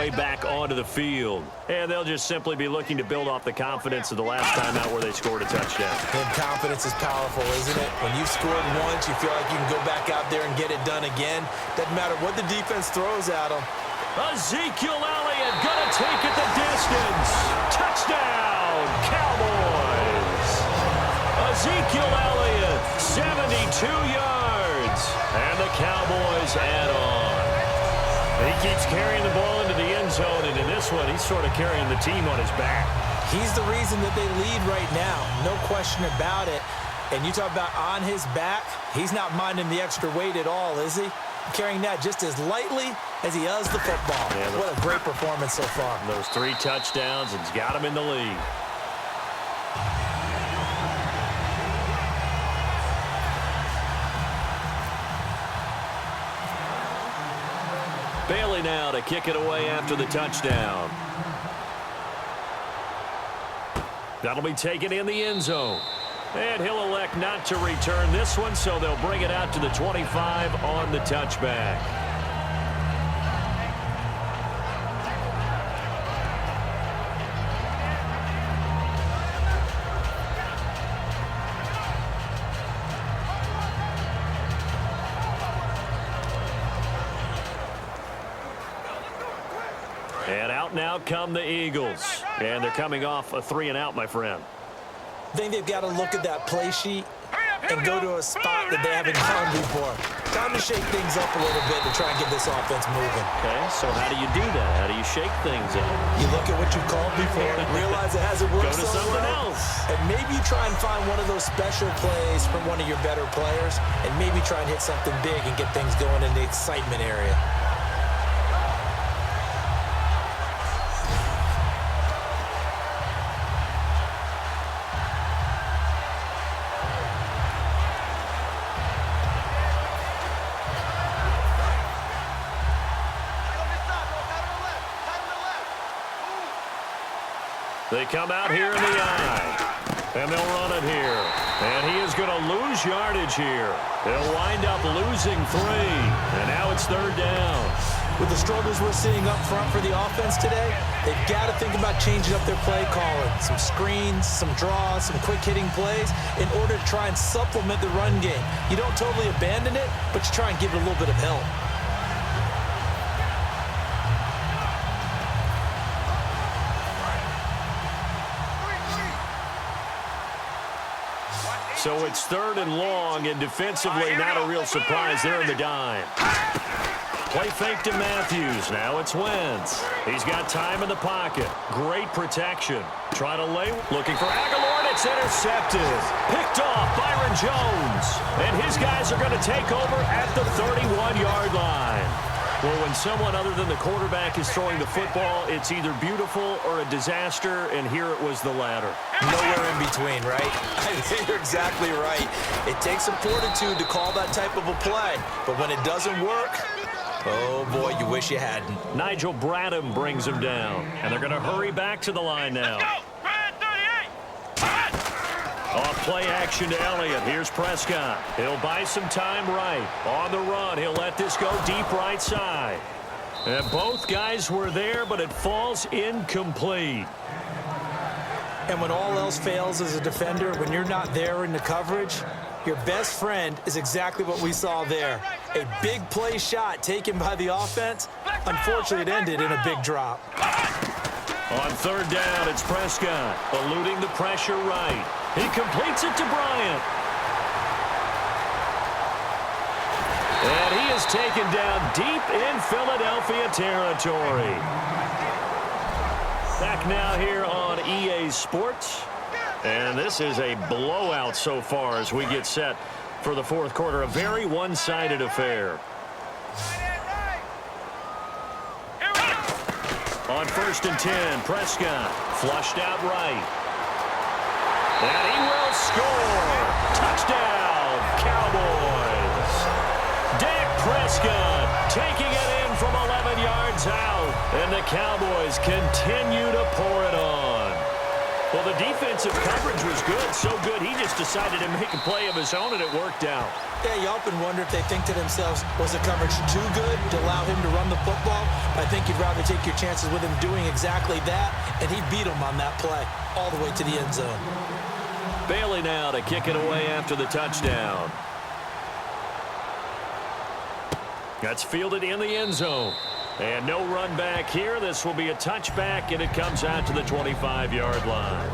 way back onto the field. And they'll just simply be looking to build off the confidence of the last time out where they scored a touchdown. And confidence is powerful, isn't it? When you scored once, you feel like you can go back out there and get it done again. Doesn't matter what the defense throws at them. Ezekiel Elliott gonna take it the distance. Touchdown, Cowboys. Ezekiel Elliott, 72 yards. And the Cowboys add on. He keeps carrying the ball into the end zone, and in this one, he's sort of carrying the team on his back. He's the reason that they lead right now, no question about it. And you talk about on his back, he's not minding the extra weight at all, is he? Carrying that just as lightly as he does the football. Yeah, what a great performance so far. Those 3 touchdowns, and he's got him in the lead. Bailey now to kick it away after the touchdown. That'll be taken in the end zone. And he'll elect not to return this one, so they'll bring it out to the 25 on the touchback. And out now come the Eagles. And they're coming off a 3-and-out, my friend. I think they've got to look at that play sheet and go to a spot that they haven't gone before. Time to shake things up a little bit to try and get this offense moving. Okay, so how do you do that? How do you shake things up? You look at what you called before, realize it hasn't worked so well. Go to something else. And maybe you try and find one of those special plays from one of your better players, and maybe try and hit something big and get things going in the excitement area. They come out here in the eye, and they'll run it here. And he is going to lose yardage here. They'll wind up losing 3, and now it's 3rd down. With the struggles we're seeing up front for the offense today, they've got to think about changing up their play calling. Some screens, some draws, some quick-hitting plays in order to try and supplement the run game. You don't totally abandon it, but you try and give it a little bit of help. So it's 3rd and long, and defensively not a real surprise there in the dime. Play fake to Matthews. Now it's Wentz. He's got time in the pocket. Great protection. Trying to lay. Looking for Aguilar, and it's intercepted. Picked off Byron Jones. And his guys are going to take over at the 31-yard line. Well, when someone other than the quarterback is throwing the football, it's either beautiful or a disaster, and here it was the latter. Nowhere in between, right? I think you're exactly right. It takes some fortitude to call that type of a play, but when it doesn't work, oh boy, you wish you hadn't. Nigel Bradham brings him down, and they're going to hurry back to the line now. Off play action to Elliott. Here's Prescott. He'll buy some time right. On the run, he'll let this go deep right side. And both guys were there, but it falls incomplete. And when all else fails as a defender, when you're not there in the coverage, your best friend is exactly what we saw there. A big play shot taken by the offense. Unfortunately, it ended in a big drop. On 3rd down, it's Prescott, eluding the pressure right. He completes it to Bryant. And he is taken down deep in Philadelphia territory. Back now here on EA Sports. And this is a blowout so far as we get set for the 4th quarter. A very one-sided affair. On 1st and 10, Prescott flushed out right. And he will score. Touchdown, Cowboys. Dak Prescott taking it in from 11 yards out. And the Cowboys continue to pour it on. Well, the defensive coverage was good, so good he just decided to make a play of his own, and it worked out. Yeah, you often wonder if they think to themselves, was the coverage too good to allow him to run the football? I think you'd rather take your chances with him doing exactly that, and he beat him on that play all the way to the end zone. Bailey now to kick it away after the touchdown. That's fielded in the end zone. And no run back here. This will be a touchback, and it comes out to the 25-yard line.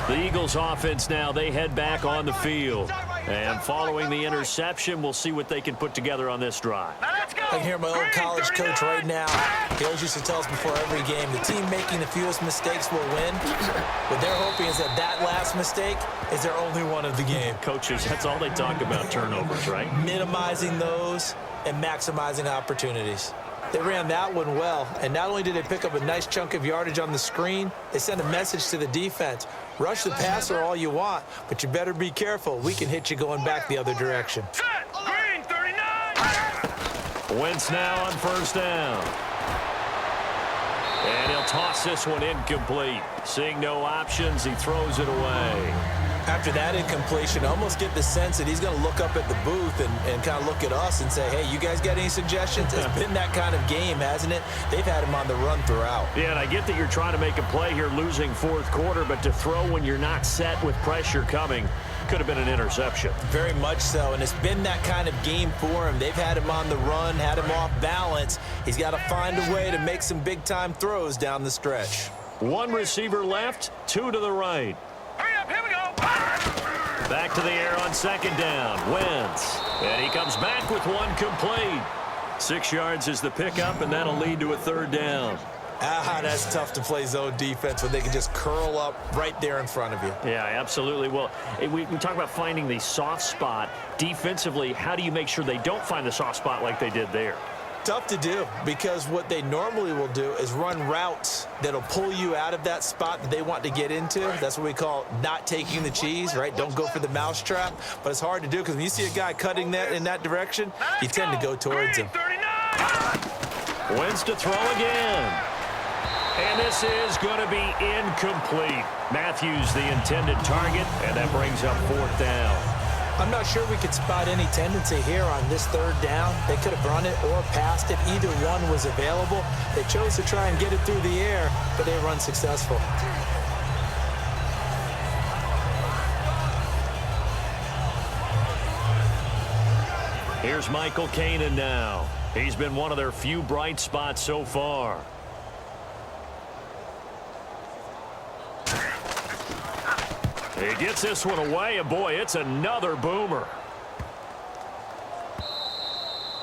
The Eagles offense now, they head back on the field. And following the interception, we'll see what they can put together on this drive. I can hear my old college coach right now. He always used to tell us before every game, the team making the fewest mistakes will win. What they're hoping is that that last mistake is their only one of the game. Coaches, that's all they talk about, turnovers, right? Minimizing those and maximizing opportunities. They ran that one well, and not only did they pick up a nice chunk of yardage on the screen, they sent a message to the defense. Rush the passer all you want, but you better be careful. We can hit you going back the other direction. Green 39. Wentz now on first down. And he'll toss this one incomplete. Seeing no options, he throws it away. After that incompletion, I almost get the sense that he's going to look up at the booth and kind of look at us and say, hey, you guys got any suggestions? It's been that kind of game, hasn't it? They've had him on the run throughout. Yeah, and I get that you're trying to make a play here losing fourth quarter, but to throw when you're not set with pressure coming could have been an interception. Very much so, and it's been that kind of game for him. They've had him on the run, had him off balance. He's got to find a way to make some big-time throws down the stretch. One receiver left, two to the right. Hurry up, here we go. Back to the air on second down. Wentz. And he comes back with one complete. 6 yards is the pickup, and that'll lead to a third down. That's tough to play zone defense when they can just curl up right there in front of you. Yeah, absolutely. Well, we talk about finding the soft spot. Defensively, how do you make sure they don't find the soft spot like they did there? Tough to do, because what they normally will do is run routes that'll pull you out of that spot that they want to get into. That's what we call not taking the cheese, right? Don't go for the mousetrap. But it's hard to do because when you see a guy cutting that in that direction, you tend to go towards him. Wentz to throw again. And this is going to be incomplete. Matthews the intended target, and that brings up fourth down. I'm not sure we could spot any tendency here on this third down. They could have run it or passed it. Either one was available. They chose to try and get it through the air, but they were unsuccessful. Here's Michael Kanan now. He's been one of their few bright spots so far. He gets this one away, and boy, it's another boomer.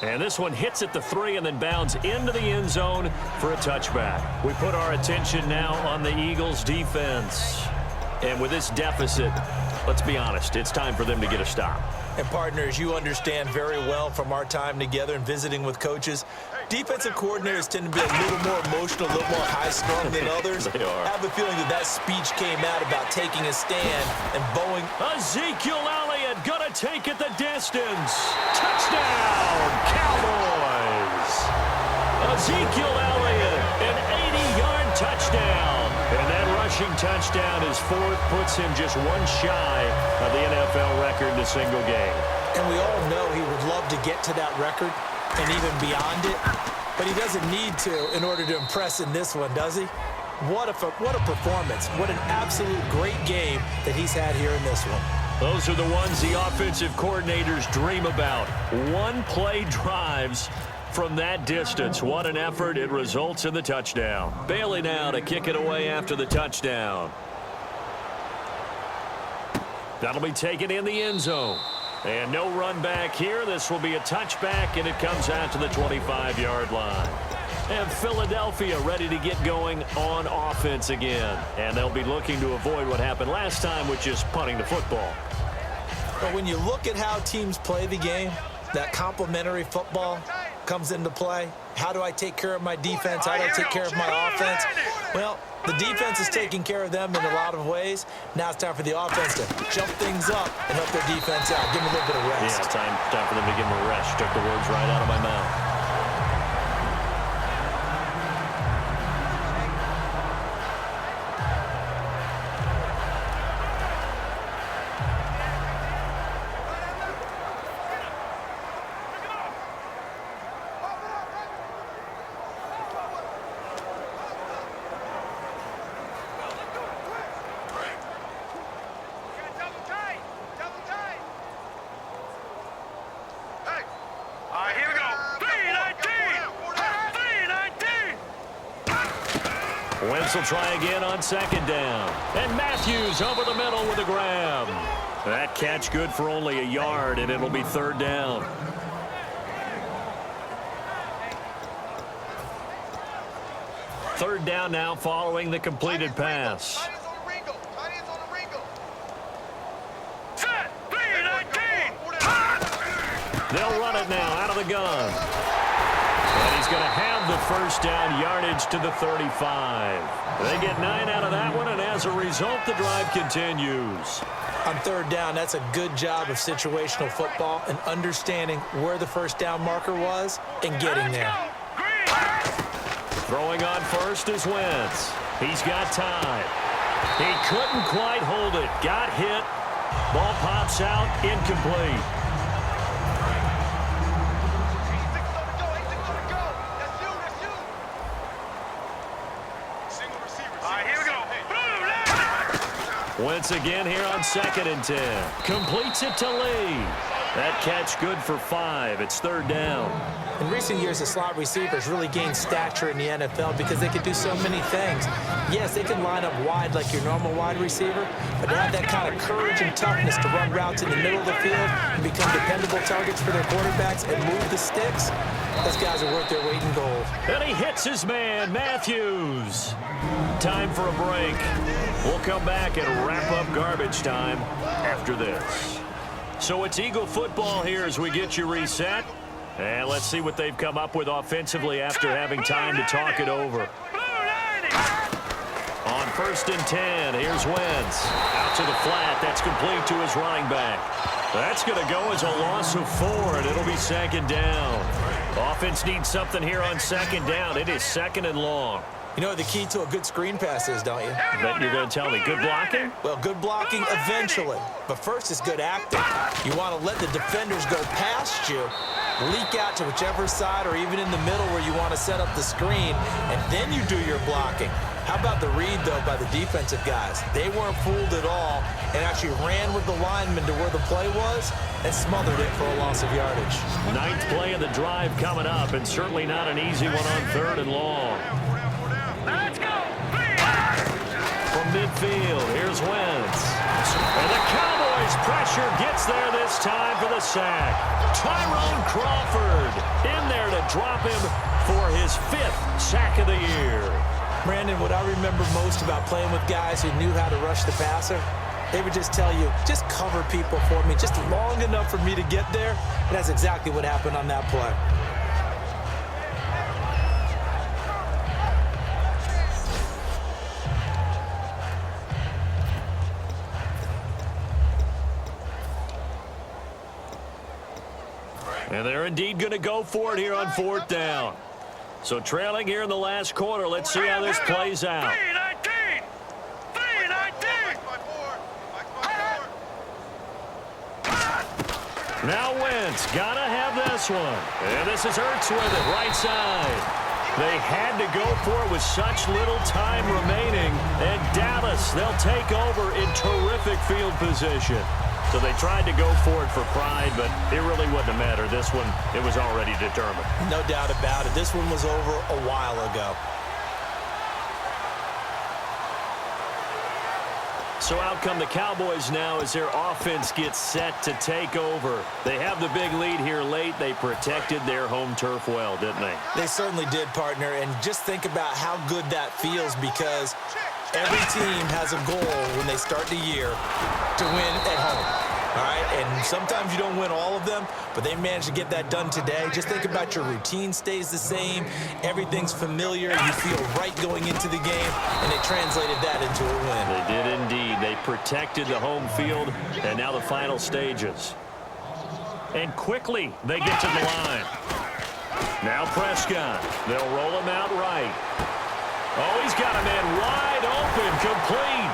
And this one hits at the 3 and then bounds into the end zone for a touchback. We put our attention now on the Eagles' defense. And with this deficit, let's be honest, it's time for them to get a stop. And partners, you understand very well from our time together and visiting with coaches, defensive coordinators tend to be a little more emotional, a little more high-strung than others. They are. I have a feeling that speech came out about taking a stand and bowing. Ezekiel Elliott gonna take it the distance. Touchdown, Cowboys. Ezekiel Elliott, an 80-yard touchdown. And that rushing touchdown is fourth, puts him just one shy of the NFL record in a single game. And we all know he would love to get to that record and even beyond it, but he doesn't need to in order to impress in this one, does he? What a performance. What an absolute great game that he's had here in this one. Those are the ones the offensive coordinators dream about. One-play drives from that distance. What an effort. It results in the touchdown. Bailey now to kick it away after the touchdown. That'll be taken in the end zone. And no run back here. This will be a touchback, and it comes out to the 25-yard line. And Philadelphia ready to get going on offense again. And they'll be looking to avoid what happened last time, which is punting the football. But when you look at how teams play the game, that complementary football comes into play. How do I take care of my defense? How do I take care of my offense? Well, the defense is taking care of them in a lot of ways. Now it's time for the offense to jump things up and help their defense out. Give them a little bit of rest. Yeah, time for them to give them a rest. Took the words right out of my mouth. Wentz will try again on second down. And Matthews over the middle with a grab. That catch good for only a yard, and it'll be third down. Third down now following the completed pass. They'll run it now out of the gun. And he's going to have the first down, yardage to the 35. They get 9 out of that one, and as a result, the drive continues. On third down, that's a good job of situational football and understanding where the first down marker was and getting there. Throwing on first is Wentz. He's got time. He couldn't quite hold it. Got hit. Ball pops out, incomplete. Wentz again here on 2nd and 10. Completes it to Lee. That catch good for 5. It's third down. In recent years, the slot receivers really gained stature in the NFL because they can do so many things. Yes, they can line up wide like your normal wide receiver, but they have that kind of courage and toughness to run routes in the middle of the field and become dependable targets for their quarterbacks and move the sticks. Those guys are worth their weight in gold. And he hits his man, Matthews. Time for a break. We'll come back and wrap up garbage time after this. So it's Eagle football here as we get you reset. And let's see what they've come up with offensively after having time to talk it over. On 1st and 10, here's Wentz. Out to the flat. That's complete to his running back. That's going to go as a loss of 4, and it'll be 2nd down. Offense needs something here on 2nd down. It is 2nd and long. You know what the key to a good screen pass is, don't you? Bet you're going to tell me. Good blocking? Well, good blocking eventually. But first is good acting. You want to let the defenders go past you, leak out to whichever side or even in the middle where you want to set up the screen, and then you do your blocking. How about the read, though, by the defensive guys? They weren't fooled at all and actually ran with the lineman to where the play was and smothered it for a loss of yardage. 9th play of the drive coming up, and certainly not an easy one on 3rd and long. Let's go! From midfield, here's Wentz. And the Cowboys' pressure gets there this time for the sack. Tyrone Crawford in there to drop him for his 5th sack of the year. Brandon, what I remember most about playing with guys who knew how to rush the passer, they would just tell you, just cover people for me, just long enough for me to get there. And that's exactly what happened on that play. And they're indeed going to go for it here on 4th down. So trailing here in the last quarter, let's see how this plays out. 3-19! 3-19! Now Wentz, gotta have this one. And this is Ertz with it, right side. They had to go for it with such little time remaining. And Dallas, they'll take over in terrific field position. So they tried to go for it for pride, but it really wouldn't have mattered. This one, it was already determined. No doubt about it. This one was over a while ago. So out come the Cowboys now as their offense gets set to take over. They have the big lead here late. They protected their home turf well, didn't they? They certainly did, partner. And just think about how good that feels, because every team has a goal when they start the year to win at home. All right, and sometimes you don't win all of them, but they managed to get that done today. Just think about your routine stays the same. Everything's familiar. You feel right going into the game, and they translated that into a win. They did indeed. They protected the home field, and now the final stages. And quickly, they get to the line. Now Prescott. They'll roll him out right. Oh, he's got a man wide open, complete.